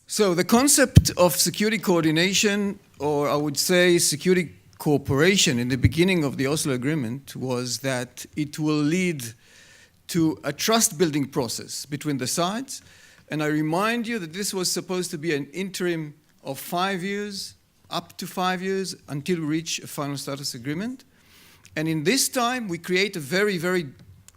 So the concept of security coordination, or I would say security cooperation in the beginning of the Oslo Agreement, was that it will lead to a trust-building process between the sides. And I remind you that this was supposed to be an interim of 5 years, up to 5 years, until we reach a final status agreement. And in this time, we create a very, very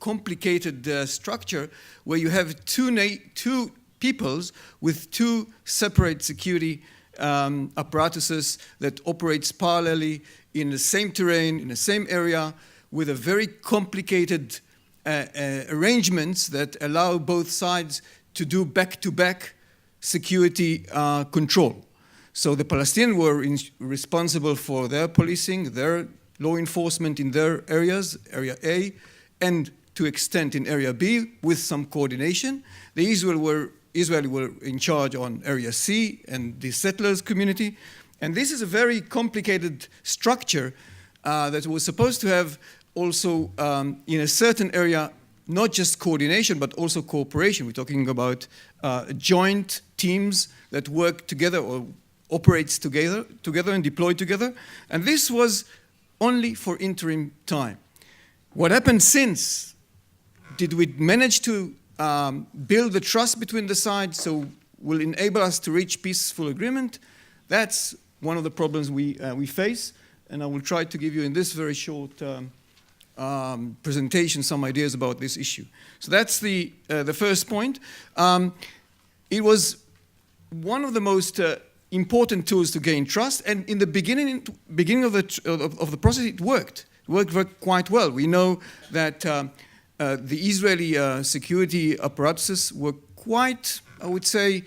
complicated structure where you have two peoples with two separate security apparatuses that operates parallelly in the same terrain, in the same area, with a very complicated arrangements that allow both sides to do back-to-back security control. So the Palestinians were responsible for their policing, their law enforcement in their areas, Area A, and to extent in Area B, with some coordination. The Israeli were in charge on Area C and the settlers community. And this is a very complicated structure that was supposed to have also in a certain area, not just coordination, but also cooperation. We're talking about joint teams that work together or operates together and deploy together. And this was only for interim time. What happened since? Did we manage to build the trust between the sides so will enable us to reach peaceful agreement? That's one of the problems we face. And I will try to give you in this very short presentation some ideas about this issue. So that's the first point. It was one of the most important tools to gain trust, and in the beginning of the process, it worked. It worked quite well. We know that the Israeli security apparatuses were quite, I would say,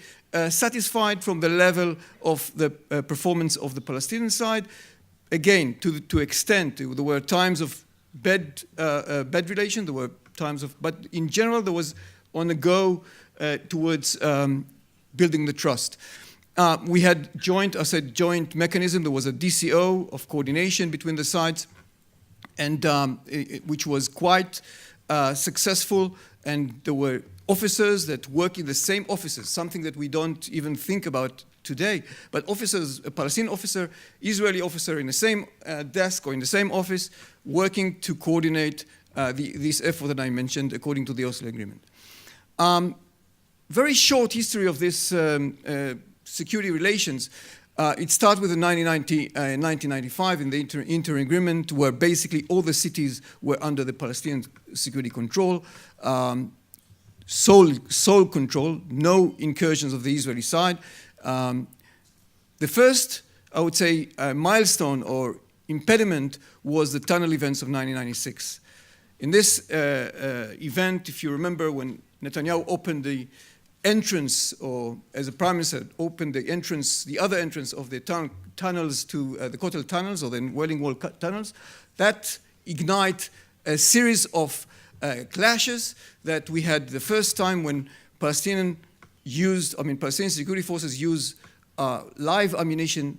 satisfied from the level of the performance of the Palestinian side. Again, to extent, there were times of bad relation, there were times of, but in general, there was on the go towards building the trust. We had joint mechanism. There was a DCO of coordination between the sides, and which was quite successful. And there were officers that work in the same offices, something that we don't even think about today. But officers, a Palestinian officer, Israeli officer in the same desk or in the same office, working to coordinate this effort that I mentioned according to the Oslo Agreement. Very short history of this security relations. It started with the 1995 in the interim agreement, where basically all the cities were under the Palestinian security control, sole control, no incursions of the Israeli side. The first, I would say, milestone or impediment was the tunnel events of 1996. In this event, if you remember, when Netanyahu opened the entrance, or as a prime minister, opened the other entrance of the tunnels to the Kotel tunnels, or the Wailing Wall tunnels, that ignited a series of clashes that we had the first time when Palestinian security forces used live ammunition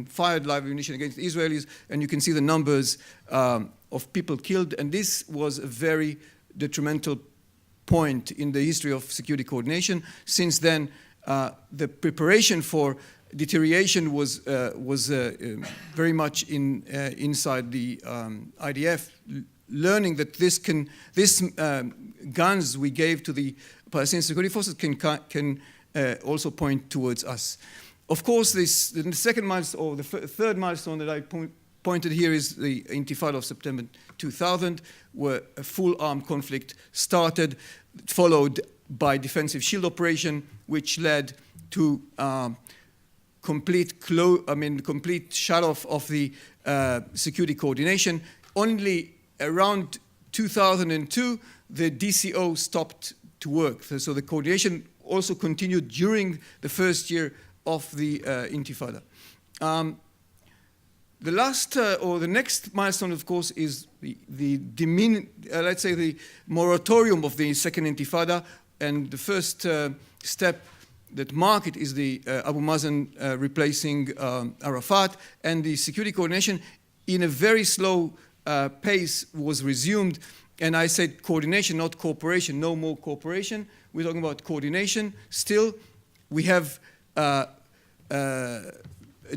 fired live ammunition against the Israelis, and you can see the numbers of people killed, and this was a very detrimental point in the history of security coordination. Since then, the preparation for deterioration was very much inside the IDF, learning that this guns we gave to the Palestinian security forces can also point towards us. Of course, the second milestone, or the third milestone that I pointed here is the Intifada of September 2000, where a full armed conflict started, followed by defensive shield operation, which led to complete shut-off of the security coordination. Only around 2002, the DCO stopped to work. So the coordination also continued during the first year of the Intifada. The last or the next milestone, of course, is let's say the moratorium of the second Intifada, and the first step that marked it is the Abu Mazen replacing Arafat, and the security coordination in a very slow pace was resumed. And I said coordination, not cooperation, no more cooperation. We're talking about coordination. Still, we have a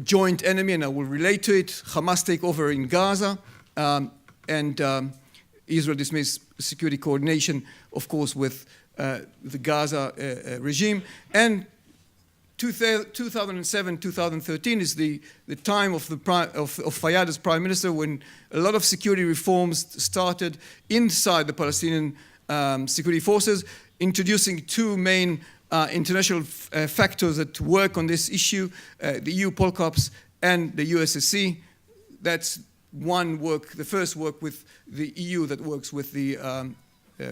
joint enemy, and I will relate to it. Hamas takeover in Gaza, and Israel dismissed security coordination, of course, with the Gaza regime. And 2007, 2013 is the time of Fayyad as prime minister, when a lot of security reforms started inside the Palestinian security forces, introducing two main international factors that work on this issue, the EU Polcops and the USSC. That's one work, the first work with the EU that works with the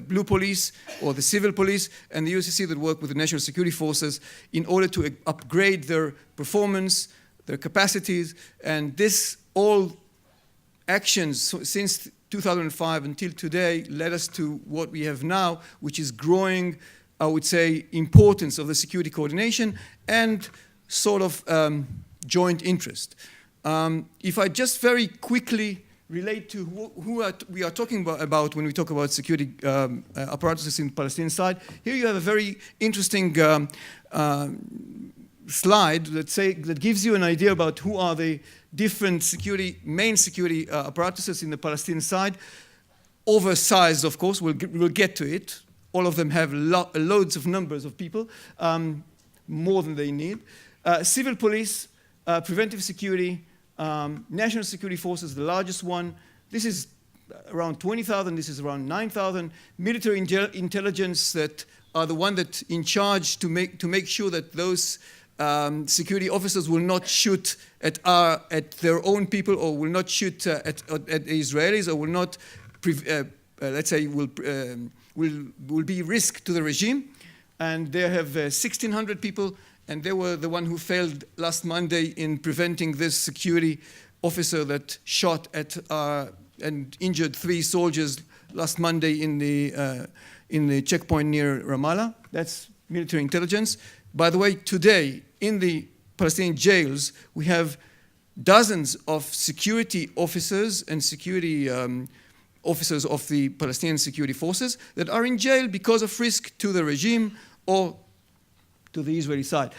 blue police or the civil police, and the USSC that work with the national security forces in order to upgrade their performance, their capacities, and this all actions since 2005 until today led us to what we have now, which is growing, I would say, importance of the security coordination and sort of joint interest. If I just very quickly relate to who we are talking about when we talk about security apparatuses in the Palestinian side, here you have a very interesting slide that gives you an idea about who are the different main security apparatuses in the Palestinian side. Oversized, of course, we'll get to it. All of them have loads of numbers of people, more than they need. Civil police, preventive security, national security forces, the largest one. This is around 20,000, this is around 9,000. Military intelligence that are the one that in charge to make sure that those security officers will not shoot at their own people, or will not shoot at Israelis, or will not, let's say, will be risk to the regime. And they have 1,600 people, and they were the one who failed last Monday in preventing this security officer that shot at and injured 3 soldiers last Monday in the checkpoint near Ramallah. That's military intelligence. By the way, today in the Palestinian jails, we have dozens of security officers and security officers of the Palestinian security forces that are in jail because of risk to the regime or to the Israeli side.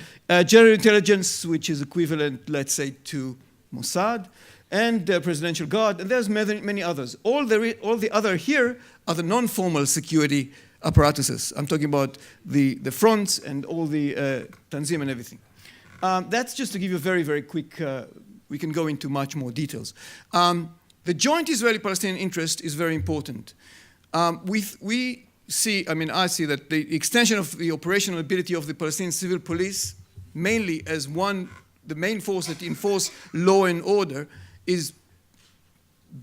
General intelligence, which is equivalent, let's say, to Mossad, and Presidential Guard, and there's many others. All the other here are the non-formal security apparatuses. I'm talking about the fronts and all the Tanzim and everything. That's just to give you a very, very quick, we can go into much more details. The joint Israeli-Palestinian interest is very important. We see, I see that the extension of the operational ability of the Palestinian civil police, mainly as the main force that enforce law and order, is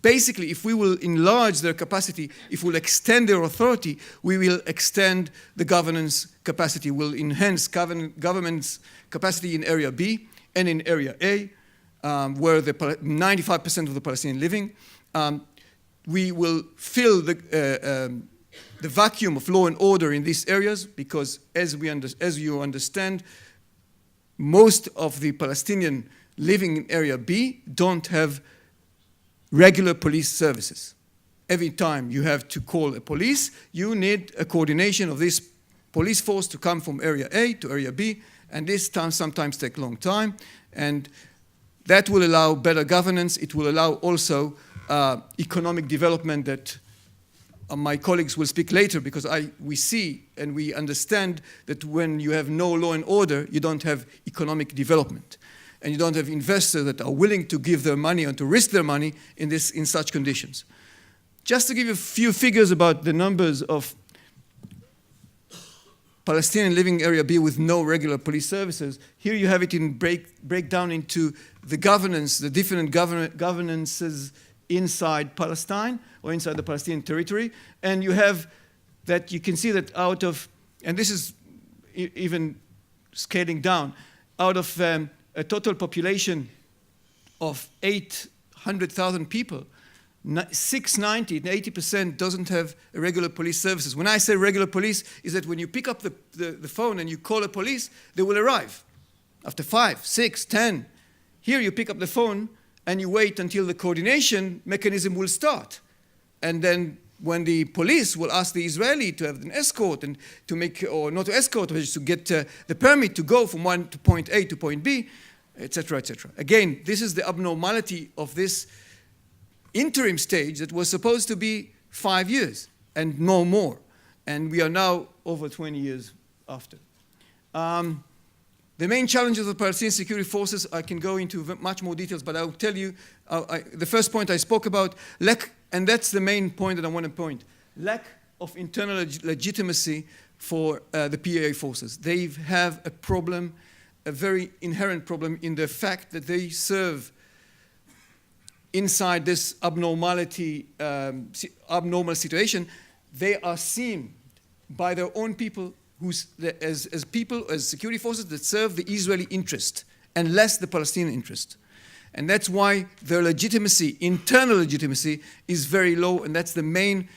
basically, if we will enlarge their capacity, if we'll extend their authority, we will extend the governance capacity. We'll enhance government's capacity in Area B and in Area A, where 95% of the Palestinians living. We will fill the vacuum of law and order in these areas because, as you understand, most of the Palestinians living in Area B don't have regular police services. Every time you have to call a police, you need a coordination of this police force to come from Area A to Area B, and this sometimes takes a long time, and that will allow better governance. It will allow also economic development that my colleagues will speak later, because we see and we understand that when you have no law and order, you don't have economic development. And you don't have investors that are willing to give their money and to risk their money in such conditions. Just to give you a few figures about the numbers of Palestinian living Area B with no regular police services, here you have it in breakdown into the governance, the different governances inside Palestine or inside the Palestinian territory. And you have that, you can see that out of, and this is even scaling down, out of a total population of 800,000 people, 690, 80% doesn't have regular police services. When I say regular police, is that when you pick up the phone and you call a police, they will arrive after 5, 6, 10. Here you pick up the phone and you wait until the coordination mechanism will start. And then when the police will ask the Israeli to have an escort and to make, or not to escort, but just to get the permit to go from one to point A to point B, etc., etc. Again, this is the abnormality of this interim stage that was supposed to be 5 years and no more. And we are now over 20 years after. The main challenges of the Palestinian security forces, I can go into much more details, but I'll tell you, the first point I spoke about, and that's the main point that I want to point, lack of internal legitimacy for the PAA forces. They have a problem, a very inherent problem in the fact that they serve inside this abnormal situation. They are seen by their own people as people, as security forces that serve the Israeli interest and less the Palestinian interest. And that's why their legitimacy, internal legitimacy, is very low, and that's the main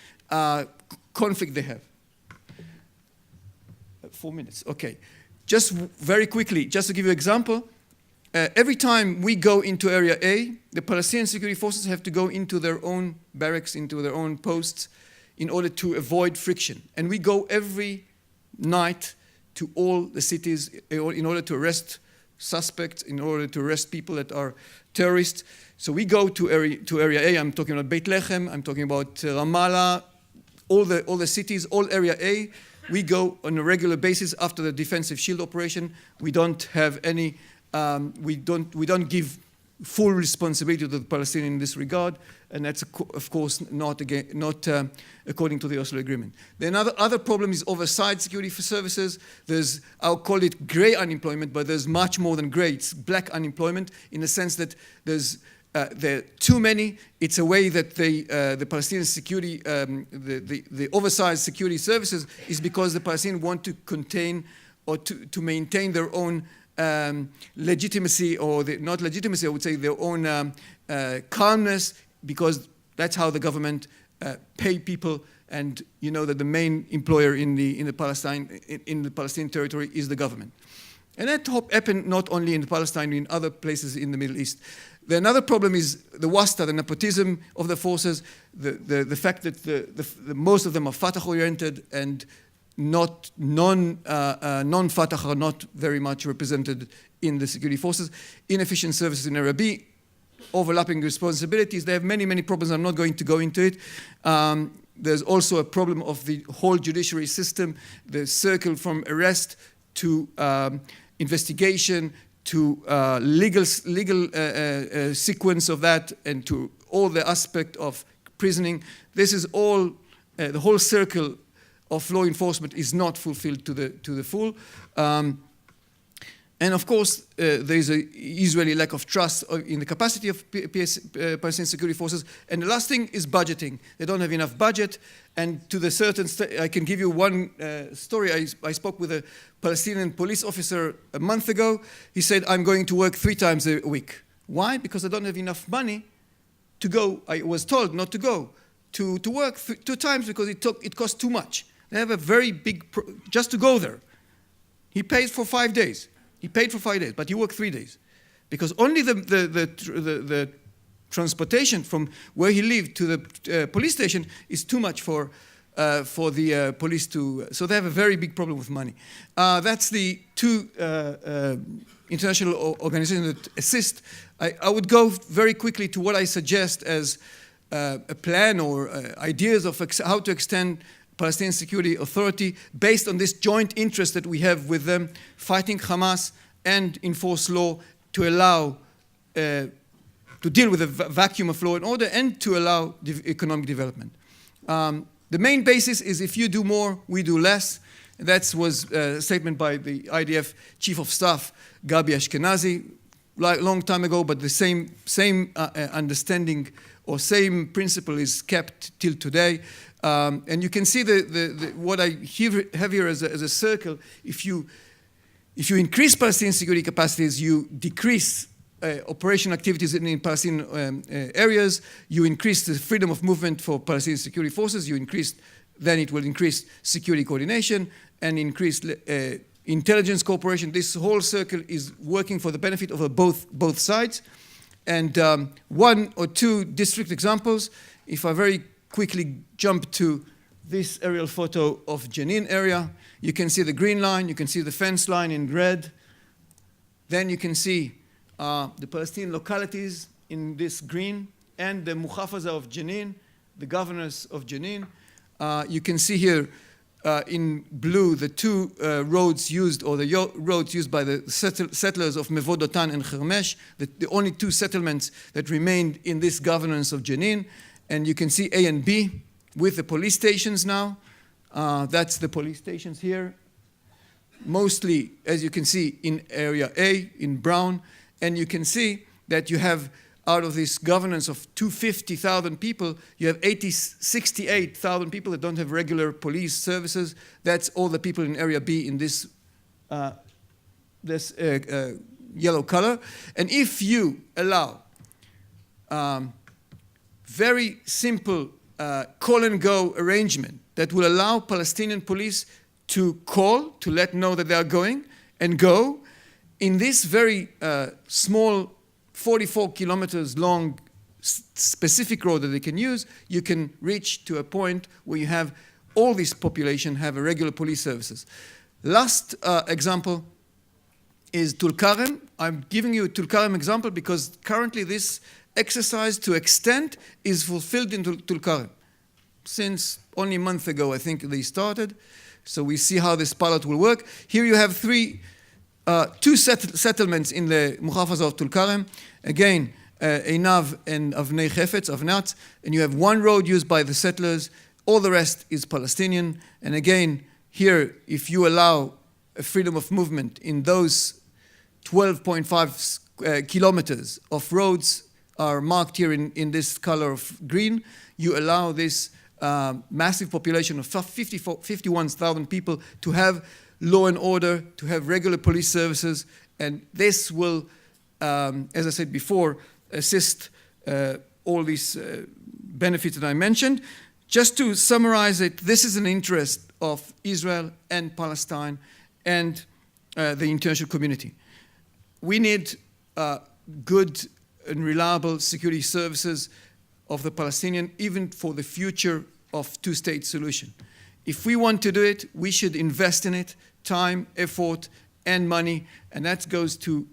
conflict they have. 4 minutes, okay. Just very quickly, just to give you an example, every time we go into Area A, the Palestinian security forces have to go into their own barracks, into their own posts, in order to avoid friction. And we go every night to all the cities in order to arrest suspects, in order to arrest people that are terrorists. So we go to Area A. I'm talking about Beit Lechem, I'm talking about Ramallah, all the cities, all Area A. We go on a regular basis after the defensive shield operation. We don't have any, we don't give full responsibility to the Palestinians in this regard, and that's of course not according to the Oslo Agreement. The other problem is oversight security for services. There's, I'll call it gray unemployment, but there's much more than gray. It's black unemployment in the sense that there are too many. It's a way that the Palestinian security, the oversized security services is because the Palestinians want to contain or to maintain their own legitimacy, or not legitimacy, I would say their own calmness, because that's how the government pay people, and you know that the main employer in the Palestinian territory is the government. And that happened not only in Palestine, in other places in the Middle East. Another problem is the wasta, the nepotism of the forces, the fact that the most of them are Fatah-oriented and non-Fatah are not very much represented in the security forces. Inefficient services in Area B, overlapping responsibilities. They have many, many problems. I'm not going to go into it. There's also a problem of the whole judiciary system, the circle from arrest to investigation to legal sequence of that, and to all the aspect of prisoning. This is all, the whole circle of law enforcement is not fulfilled to the full. And of course, there is an Israeli lack of trust in the capacity of Palestinian security forces. And the last thing is budgeting. They don't have enough budget. And to the certain, I can give you one story. I spoke with a Palestinian police officer a month ago. He said, I'm going to work 3 times a week. Why? Because I don't have enough money to go. I was told not to go to work 2 times because it cost too much. They have a very big, just to go there. He pays for 5 days. He paid for 5 days, but he worked 3 days. Because only the transportation from where he lived to the police station is too much for the police to, so they have a very big problem with money. That's the 2 international organizations that assist. I would go very quickly to what I suggest as a plan or ideas of how to extend Palestinian Security Authority based on this joint interest that we have with them, fighting Hamas and enforce law to allow, to deal with a vacuum of law and order and to allow economic development. The main basis is if you do more, we do less. That was a statement by the IDF Chief of Staff, Gabi Ashkenazi, long time ago, but the same understanding or same principle is kept till today. And you can see what I have here as a circle. If you increase Palestinian security capacities, you decrease operational activities in Palestinian areas, you increase the freedom of movement for Palestinian security forces, then it will increase security coordination and increase intelligence cooperation. This whole circle is working for the benefit of both sides. And 1 or 2 district examples, if I very quickly jump to this aerial photo of Jenin area. You can see the green line, you can see the fence line in red. Then you can see the Palestinian localities in this green and the Muhafaza of Jenin, the governors of Jenin. You can see here in blue the two roads used, or the roads used by the settlers of Mevodotan and Khermesh, the only two settlements that remained in this governance of Jenin. And you can see A and B with the police stations now. That's the police stations here. Mostly, as you can see, in area A, in brown. And you can see that you have, out of this governance of 250,000 people, you have 68,000 people that don't have regular police services. That's all the people in area B in this, yellow color. And if you allow very simple call and go arrangement that will allow Palestinian police to call, to let know that they are going, and go in this very small 44 kilometers long specific road that they can use, you can reach to a point where you have all this population have a regular police services. Last example is Tulkarem. I'm giving you a Tulkarem example because currently this exercise to extent is fulfilled in Tulkarem. Since only a month ago, I think they started. So we see how this pilot will work. Here you have two settlements in the Muhafaza of Tulkarem. Again, Einav and Avnei Chefetz, Avnat. And you have one road used by the settlers. All the rest is Palestinian. And again, here, if you allow a freedom of movement in those 12.5 kilometers of roads are marked here in this color of green, you allow this massive population of 51,000 people to have law and order, to have regular police services, and this will, as I said before, assist all these benefits that I mentioned. Just to summarize it, this is an interest of Israel and Palestine and the international community. We need good and reliable security services of the Palestinian, even for the future of two-state solution. If we want to do it, we should invest in it, time, effort, and money, and that goes to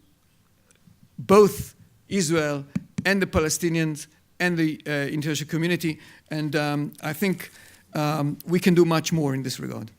both Israel and the Palestinians and the international community, and I think we can do much more in this regard.